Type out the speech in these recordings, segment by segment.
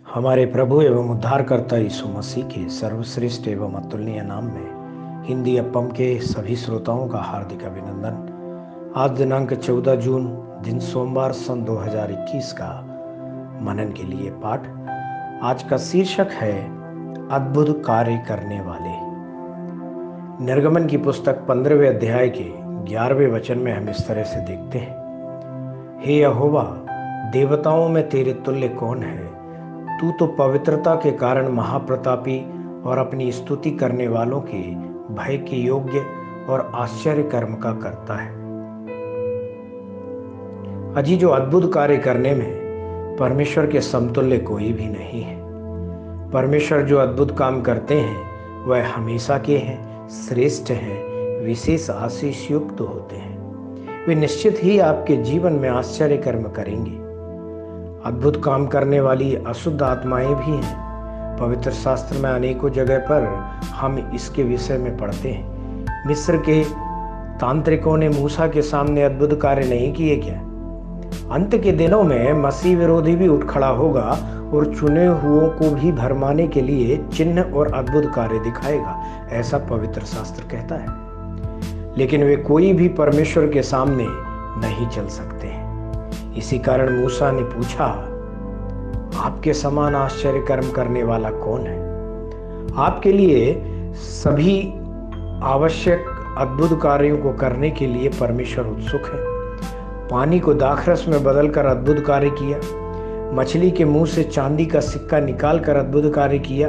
हमारे प्रभु एवं उद्धारकर्ता यीशु मसीह के सर्वश्रेष्ठ एवं अतुलनीय नाम में हिंदी अपम के सभी श्रोताओं का हार्दिक अभिनंदन। आज दिनांक 14 जून दिन सोमवार सन 2021 का मनन के लिए पाठ। आज का शीर्षक है अद्भुत कार्य करने वाले। निर्गमन की पुस्तक 15वें अध्याय के 11वें वचन में हम इस तरह से देखते हैं, हे यहोवा, देवताओं में तेरे तुल्य कौन है? तू तो पवित्रता के कारण महाप्रतापी और अपनी स्तुति करने वालों के भय के योग्य और आश्चर्य कर्म का करता है। अजी जो अद्भुत कार्य करने में परमेश्वर के समतुल्य कोई भी नहीं है। परमेश्वर जो अद्भुत काम करते हैं वह हमेशा के हैं, श्रेष्ठ हैं, विशेष आशीष युक्त होते हैं। वे निश्चित ही आपके जीवन में आश्चर्य कर्म करेंगे। अद्भुत काम करने वाली अशुद्ध आत्माएं भी हैं। पवित्र शास्त्र में अनेकों जगह पर हम इसके विषय में पढ़ते हैं। मिस्र के तांत्रिकों ने मूसा के सामने अद्भुत कार्य नहीं किए क्या? अंत के दिनों में मसीह विरोधी भी उठ खड़ा होगा और चुने हुओं को भी भरमाने के लिए चिन्ह और अद्भुत कार्य दिखाएगा, ऐसा पवित्र शास्त्र कहता है। लेकिन वे कोई भी परमेश्वर के सामने नहीं चल सकते हैं। इसी कारण मूसा ने पूछा, आपके समान आश्चर्य कर्म करने वाला कौन है? आपके लिए सभी आवश्यक अद्भुत कार्यों को करने के लिए परमेश्वर उत्सुक है। पानी को दाखरस में बदलकर अद्भुत कार्य किया, मछली के मुंह से चांदी का सिक्का निकालकर अद्भुत कार्य किया,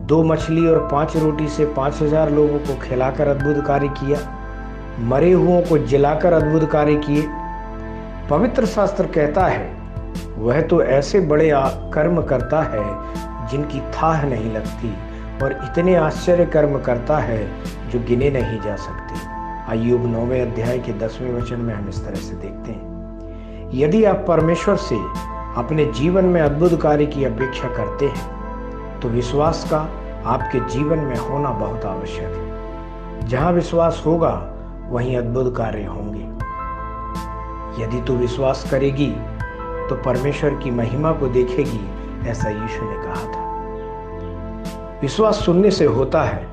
2 मछली और 5 रोटी से 5000 लोगों को खिलाकर अद्भुत कार्य किया, मरे हुओं को जिलाकर अद्भुत कार्य किए। पवित्र शास्त्र कहता है, वह तो ऐसे बड़े कर्म करता है जिनकी थाह नहीं लगती, और इतने आश्चर्य कर्म करता है जो गिने नहीं जा सकते। अय्यूब 9वें अध्याय के 10वें वचन में हम इस तरह से देखते हैं, यदि आप परमेश्वर से अपने जीवन में अद्भुत कार्य की अपेक्षा करते हैं तो विश्वास का आपके जीवन में होना बहुत आवश्यक है। जहां विश्वास होगा वहीं अद्भुत कार्य होंगे। यदि तू विश्वास करेगी तो परमेश्वर की महिमा को देखेगी, ऐसा यीशु ने कहा था। विश्वास सुनने से होता है,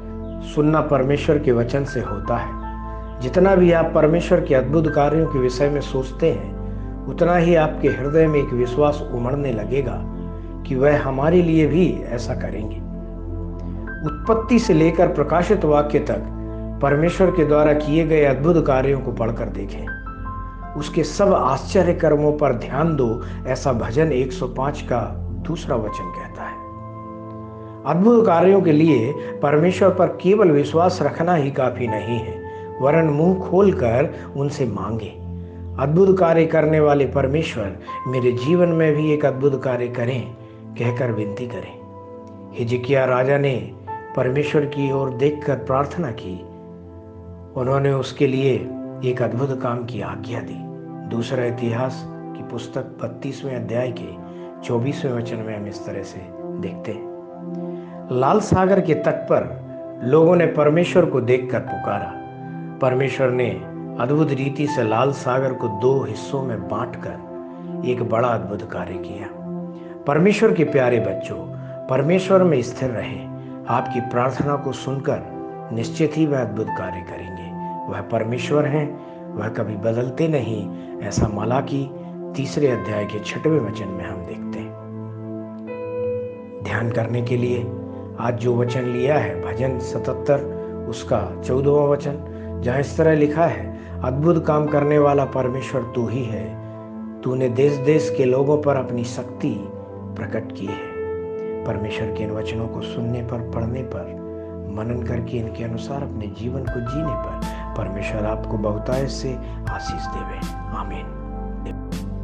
सुनना परमेश्वर के वचन से होता है। जितना भी आप परमेश्वर के अद्भुत कार्यों के विषय में सोचते हैं, उतना ही आपके हृदय में एक विश्वास उमड़ने लगेगा कि वह हमारे लिए भी ऐसा करेंगे। उत्पत्ति से लेकर प्रकाशित वाक्य तक परमेश्वर के द्वारा किए गए अद्भुत कार्यों को पढ़कर देखें। उसके सब आश्चर्य कर्मों पर ध्यान दो, ऐसा भजन 105 का 2 वचन कहता है। अद्भुत कार्यों के लिए परमेश्वर पर केवल विश्वास रखना ही काफी नहीं है, वरन मुंह खोलकर उनसे मांगे। अद्भुत कार्य करने वाले परमेश्वर मेरे जीवन में भी एक अद्भुत कार्य करें कहकर विनती करें। हिजकिय्याह राजा ने परमेश्वर की ओर देखकर प्रार्थना की। उन्होंने उसके लिए एक अद्भुत काम की आज्ञा दी। दूसरा इतिहास की पुस्तक 32वें अध्याय के 24वें वचन में हम इस तरह से देखते हैं, लाल सागर के तट पर लोगों ने परमेश्वर को देखकर पुकारा। परमेश्वर ने अद्भुत रीति से लाल सागर को 2 हिस्सों में बांटकर एक बड़ा अद्भुत कार्य किया। परमेश्वर के प्यारे बच्चों, परमेश्वर में स्थिर रहें। आपकी प्रार्थना को सुनकर निश्चित ही वह अद्भुत कार्य करेंगे। वह परमेश्वर हैं, वह कभी बदलते नहीं, ऐसा मलाकी 3 अध्याय के 6वें वचन में हम देखते हैं। ध्यान करने के लिए आज जो वचन लिया है, भजन 77 उसका 14वां वचन, जहाँ इस तरह लिखा है, अद्भुत काम करने वाला परमेश्वर तू ही है। तूने देश देश के लोगों पर अपनी शक्ति प्रकट की है। परमेश्वर के इन वचनों को सुनने पर, पढ़ने पर, मनन करके इनके अनुसार अपने जीवन को जीने पर परमेश्वर आपको बहुतायत से आशीष देवे। आमीन।